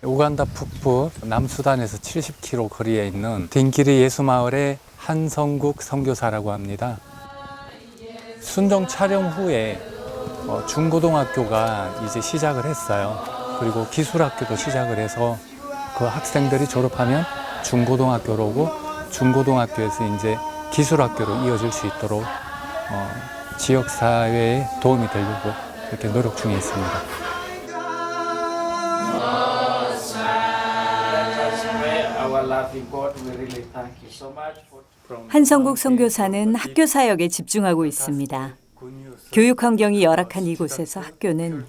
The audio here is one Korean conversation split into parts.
우간다 북부 남수단에서 70km 거리에 있는 딩기리 예수마을의 한성국 선교사라고 합니다. 순정 촬영 후에 중고등학교가 이제 시작을 했어요. 그리고 기술학교도 시작을 해서 그 학생들이 졸업하면 중고등학교로 오고 중고등학교에서 이제 기술학교로 이어질 수 있도록 지역사회에 도움이 되려고 이렇게 노력 중에 있습니다. 한성국 선교사는 학교 사역에 집중하고 있습니다. 교육 환경이 열악한 이곳에서 학교는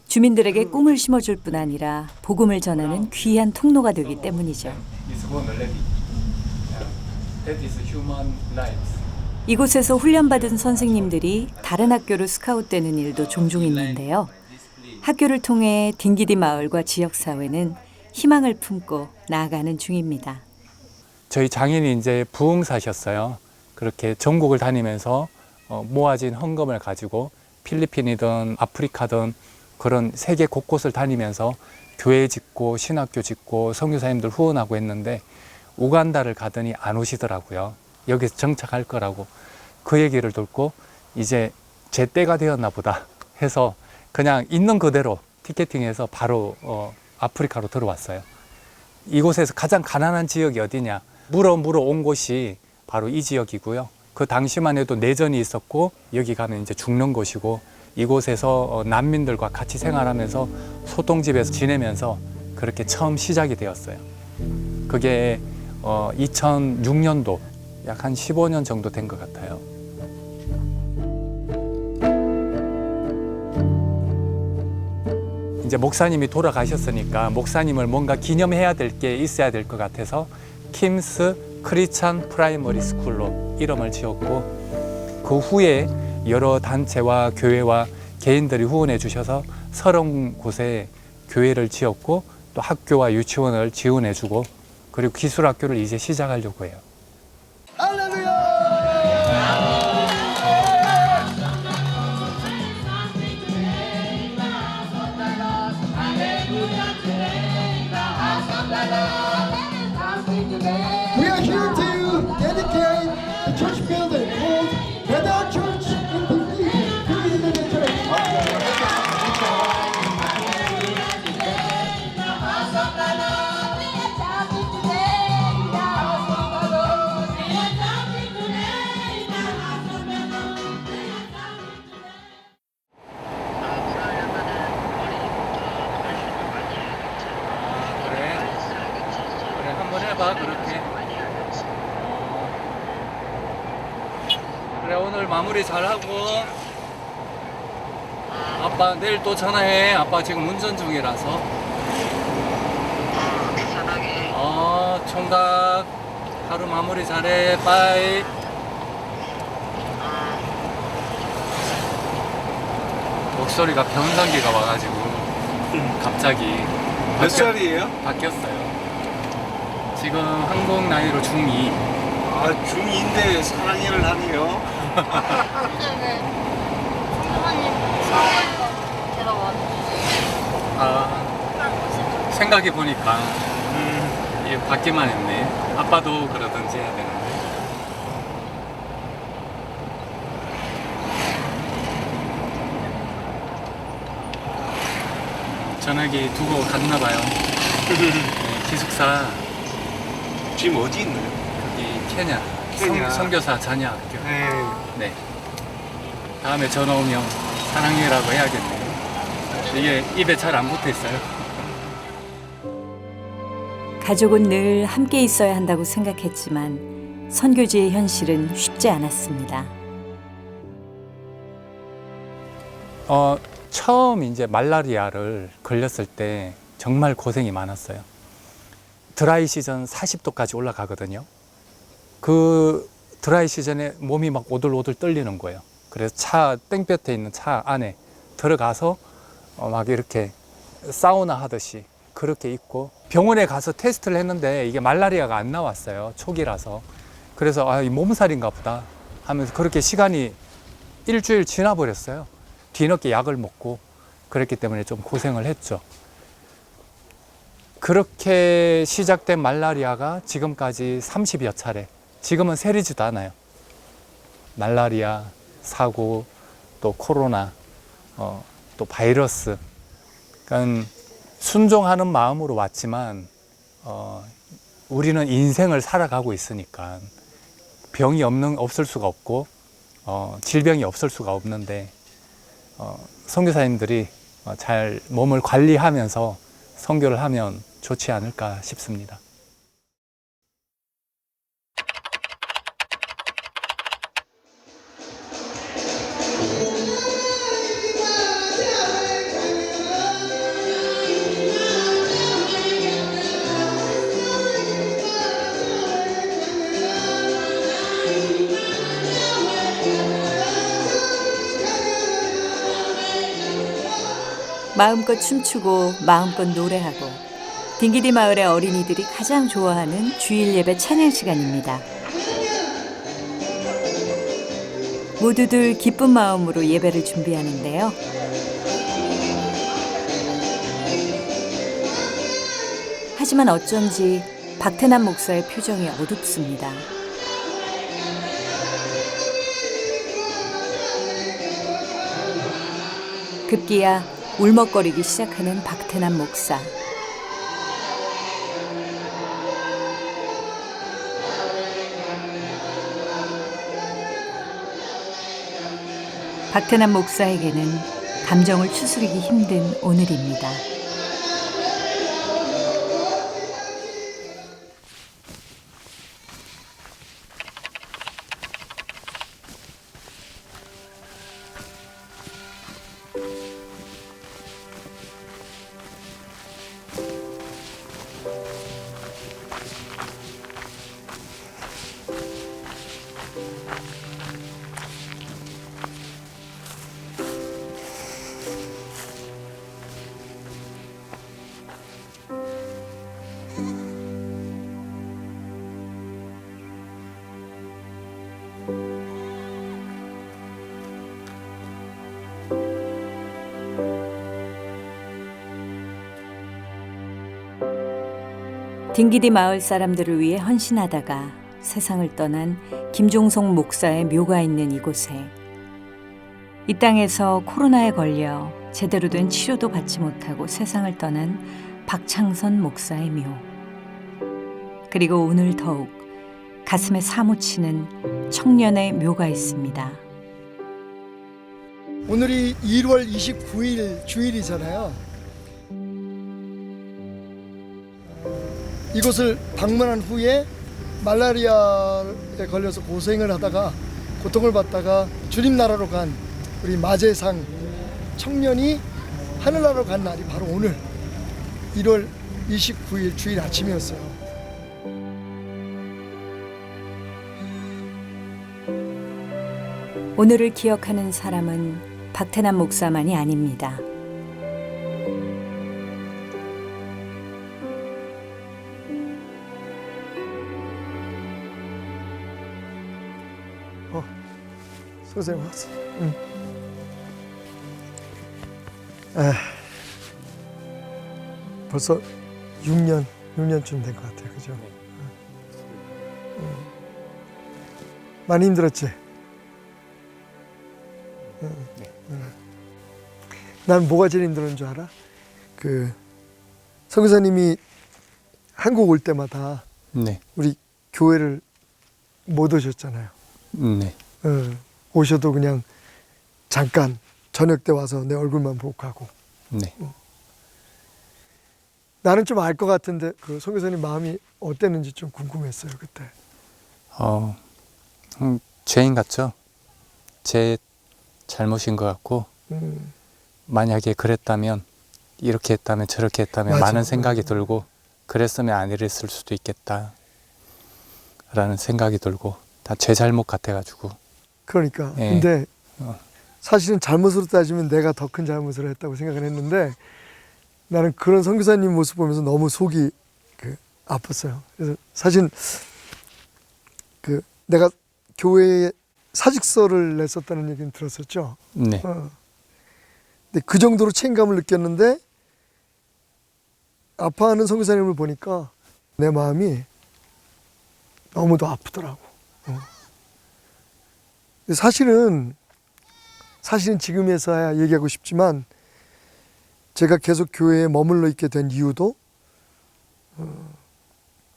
주민들에게 꿈을 심어줄 뿐 아니라 복음을 전하는 귀한 통로가 되기 때문이죠. 이곳에서 훈련받은 선생님들이 다른 학교로 스카웃되는 일도 종종 있는데요. 학교를 통해 딩기디 마을과 지역사회는 희망을 품고 나아가는 중입니다. 저희 장인이 이제 부흥사셨어요. 그렇게 전국을 다니면서 모아진 헌금을 가지고 필리핀이든 아프리카든 그런 세계 곳곳을 다니면서 교회 짓고 신학교 짓고 선교사님들 후원하고 했는데 우간다를 가더니 안 오시더라고요. 여기서 정착할 거라고. 그 얘기를 듣고 이제 제 때가 되었나 보다 해서 그냥 있는 그대로 티켓팅해서 바로 아프리카로 들어왔어요. 이곳에서 가장 가난한 지역이 어디냐? 물어 온 곳이 바로 이 지역이고요. 그 당시만 해도 내전이 있었고 여기 가면 이제 죽는 곳이고 이곳에서 난민들과 같이 생활하면서 소똥집에서 지내면서 그렇게 처음 시작이 되었어요. 그게 2006년도 약 한 15년 정도 된 것 같아요. 이제 목사님이 돌아가셨으니까 목사님을 뭔가 기념해야 될 게 있어야 될 것 같아서 킴스 크리스찬 프라이머리 스쿨로 이름을 지었고 그 후에 여러 단체와 교회와 개인들이 후원해 주셔서 30곳에 교회를 지었고 또 학교와 유치원을 지원해 주고 그리고 기술학교를 이제 시작하려고 해요. We are here to dedicate the church building called Bethel Church in Tinggidim Church. 그래 한번 해봐 그렇게. 그래 오늘 마무리 잘하고 아빠 내일 또 전화해. 아빠 지금 운전 중이라서. 총각 하루 마무리 잘해. 빠이. 목소리가 변성기가 와가지고 갑자기 몇 살이에요? 바뀌었어요. 지금 한국 나이로 중2. 아, 중2인데 사랑해를 하네요. 네네. 선생님 서울에서 데려와 주세요. 생각해 보니까 이게 받기만 했네. 아빠도 그러든지 해야 되는데. 전화기 두고 갔나 봐요. 네, 기숙사 지금 어디 있나요? 여기 케냐, 케냐. 선교사 자녀 학교. 네. 네. 다음에 전화 오면 사랑해라고 해야겠네요. 이게 입에 잘 안 붙어 있어요. 가족은 늘 함께 있어야 한다고 생각했지만 선교지의 현실은 쉽지 않았습니다. 처음 이제 말라리아를 걸렸을 때 정말 고생이 많았어요. 드라이 시즌 40도까지 올라가거든요. 그 드라이 시즌에 몸이 막 오들오들 떨리는 거예요. 그래서 차 땡볕에 있는 차 안에 들어가서 막 이렇게 사우나 하듯이 그렇게 있고 병원에 가서 테스트를 했는데 이게 말라리아가 안 나왔어요. 초기라서. 그래서 이 몸살인가 보다 하면서 그렇게 시간이 일주일 지나 버렸어요. 뒤늦게 약을 먹고 그랬기 때문에 좀 고생을 했죠. 그렇게 시작된 말라리아가 지금까지 30여 차례, 지금은 세리지도 않아요. 말라리아, 사고, 또 코로나, 또 바이러스. 그러니까 순종하는 마음으로 왔지만 우리는 인생을 살아가고 있으니까 병이 없을 수가 없고 질병이 없을 수가 없는데 선교사님들이 잘 몸을 관리하면서 선교를 하면 좋지 않을까 싶습니다. 마음껏 춤추고 마음껏 노래하고 딩기디 마을의 어린이들이 가장 좋아하는 주일 예배 찬양 시간입니다. 모두들 기쁜 마음으로 예배를 준비하는데요. 하지만 어쩐지 박태남 목사의 표정이 어둡습니다. 급기야 울먹거리기 시작하는 박태남 목사. 박태남 목사에게는 감정을 추스리기 힘든 오늘입니다. 딩기디 마을 사람들을 위해 헌신하다가 세상을 떠난 김종성 목사의 묘가 있는 이곳에 이 땅에서 코로나에 걸려 제대로 된 치료도 받지 못하고 세상을 떠난 박창선 목사의 묘. 그리고 오늘 더욱 가슴에 사무치는 청년의 묘가 있습니다. 오늘이 1월 29일 주일이잖아요. 이곳을 방문한 후에 말라리아에 걸려서 고생을 하다가 고통을 받다가 주님 나라로 간 우리 마제상 청년이 하늘나라로 간 날이 바로 오늘 1월 29일 주일 아침이었어요. 오늘을 기억하는 사람은 박태남 목사만이 아닙니다. 선생님 왔어. 벌써 6년쯤 된 것 같아요. 그죠? 많이 힘들었지? 난 뭐가 제일 힘들었는 줄 알아? 선교사님이 한국 올 때마다 네, 우리 교회를 못 오셨잖아요. 네, 오셔도 그냥 잠깐 저녁 때 와서 내 얼굴만 보고 가고. 네. 나는 좀 알 것 같은데 그 선교사님 마음이 어땠는지 좀 궁금했어요 그때. 죄인 같죠? 제 잘못인 것 같고 만약에 그랬다면 이렇게 했다면 저렇게 했다면 맞아. 많은 생각이 들고 그랬으면 안 이랬을 수도 있겠다 라는 생각이 들고 다 제 잘못 같아가지고. 그러니까 예. 근데 사실은 잘못으로 따지면 내가 더 큰 잘못을 했다고 생각을 했는데 나는 그런 선교사님 모습 보면서 너무 속이 아팠어요. 그래서 사실 내가 교회에 사직서를 냈었다는 얘기는 들었었죠. 네. 근데 그 정도로 책임감을 느꼈는데 아파하는 선교사님을 보니까 내 마음이 너무도 아프더라고. 사실은 지금에서야 얘기하고 싶지만 제가 계속 교회에 머물러 있게 된 이유도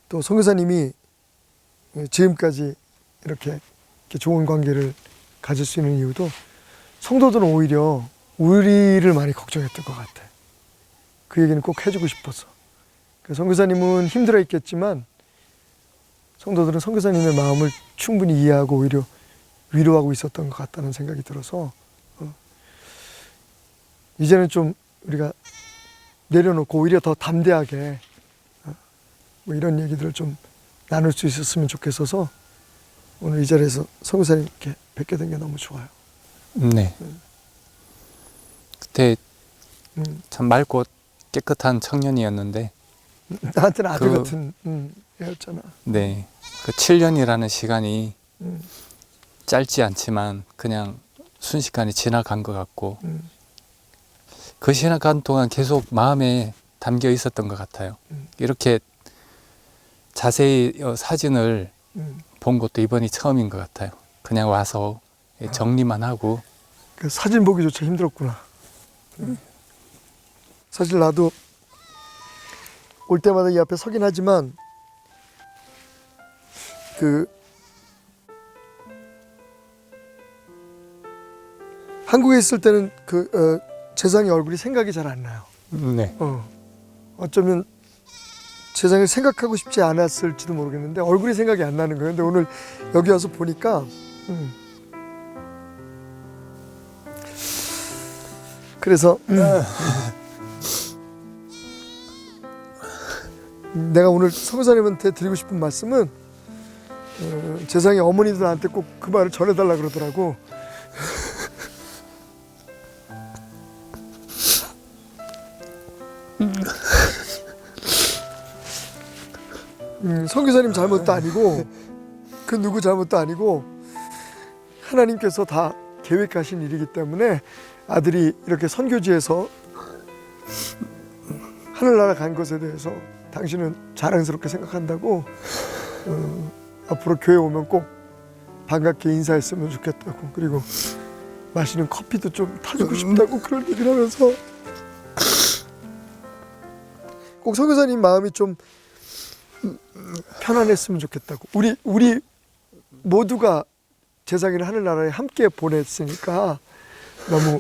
또 선교사님이 지금까지 이렇게 좋은 관계를 가질 수 있는 이유도 성도들은 오히려 우리를 많이 걱정했던 것 같아. 그 얘기는 꼭 해주고 싶어서. 선교사님은 힘들어 있겠지만 성도들은 선교사님의 마음을 충분히 이해하고 오히려 위로하고 있었던 것 같다는 생각이 들어서 이제는 좀 우리가 내려놓고 오히려 더 담대하게 뭐 이런 얘기들을 좀 나눌 수 있었으면 좋겠어서 오늘 이 자리에서 선교사님께 뵙게 된 게 너무 좋아요. 네. 그때 참 맑고 깨끗한 청년이었는데 나한테는 아들 그- 같은 애였잖아. 네. 그 7년이라는 시간이 음, 짧지 않지만 그냥 순식간에 지나간 것 같고 음. 그 지나간 동안 계속 마음에 담겨 있었던 것 같아요. 이렇게 자세히 사진을 본 것도 이번이 처음인 것 같아요. 그냥 와서 정리만 하고. 그 사진 보기조차 힘들었구나. 사실 나도 올 때마다 이 앞에 서긴 하지만 그 한국에 있을 때는 재상의 얼굴이 생각이 잘 안 나요. 네. 어쩌면 재상을 생각하고 싶지 않았을지도 모르겠는데 얼굴이 생각이 안 나는 거예요. 근데 오늘 여기 와서 보니까 그래서 내가 오늘 선교사님한테 드리고 싶은 말씀은 재상의 어머니들한테 꼭 그 말을 전해달라 그러더라고. 선교사님 잘못도 아니고 그 누구 잘못도 아니고 하나님께서 다 계획하신 일이기 때문에 아들이 이렇게 선교지에서 하늘나라 간 것에 대해서 당신은 자랑스럽게 생각한다고 앞으로 교회 오면 꼭 반갑게 인사했으면 좋겠다고 그리고 마시는 커피도 좀 타주고 싶다고 그런 얘기를 하면서 꼭 선교사님 마음이 좀 편안했으면 좋겠다고 우리 모두가 재상이를 하늘나라에 함께 보냈으니까 너무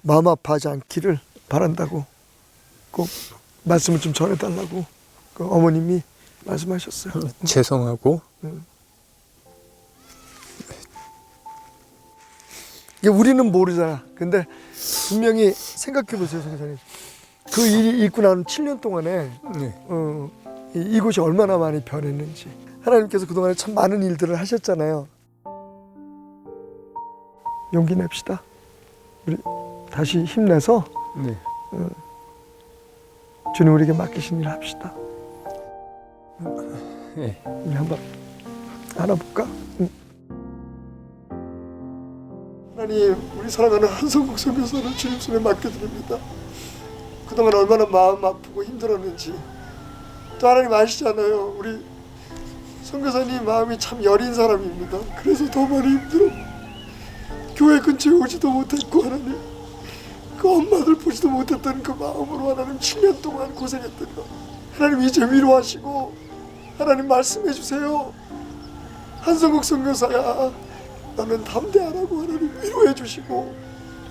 마음 아파하지 않기를 바란다고 꼭 말씀을 좀 전해달라고 그 어머님이 말씀하셨어요. 죄송하고 이게 우리는 모르잖아. 근데 분명히 생각해 보세요, 선생님. 그 일이 있고 나는 7년 동안에 이곳이 얼마나 많이 변했는지. 하나님께서 그동안에 참 많은 일들을 하셨잖아요. 용기 냅시다. 우리 다시 힘내서 네. 주님 우리에게 맡기신 일 합시다. 네. 우리 한번 알아볼까? 하나님, 우리 사랑하는 한성국 선교사를 주님 손에 맡겨드립니다. 그동안 얼마나 마음 아프고 힘들었는지 또 하나님 아시잖아요. 우리 선교사님 마음이 참 여린 사람입니다. 그래서 더 많이 힘들었고 교회 근처에 오지도 못했고 하나님 그 엄마들 보지도 못했던 그 마음으로 하나님 7년 동안 고생했던 거 하나님 이제 위로하시고 하나님 말씀해 주세요. 한성국 선교사야 너는 담대하라고 하나님 위로해 주시고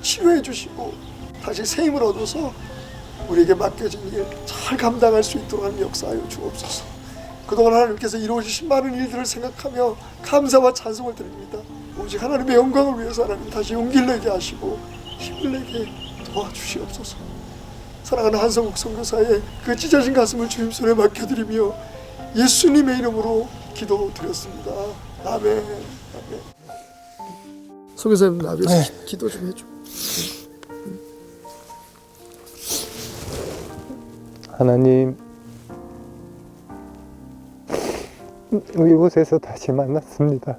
치료해 주시고 다시 새 힘을 얻어서 우리에게 맡겨진 일 잘 감당할 수 있도록 하는 역사하여 주옵소서. 그동안 하나님께서 이루어주신 많은 일들을 생각하며 감사와 찬송을 드립니다. 오직 하나님의 영광을 위해서 하나님 다시 용기를 내게 하시고 힘을 내게 도와주시옵소서. 사랑하는 한성국 선교사의 그 찢어진 가슴을 주님 손에 맡겨드리며 예수님의 이름으로 기도드렸습니다. 아멘. 아멘. 선교사님 나비에서 기도 좀 해줘. 하나님, 이곳에서 다시 만났습니다.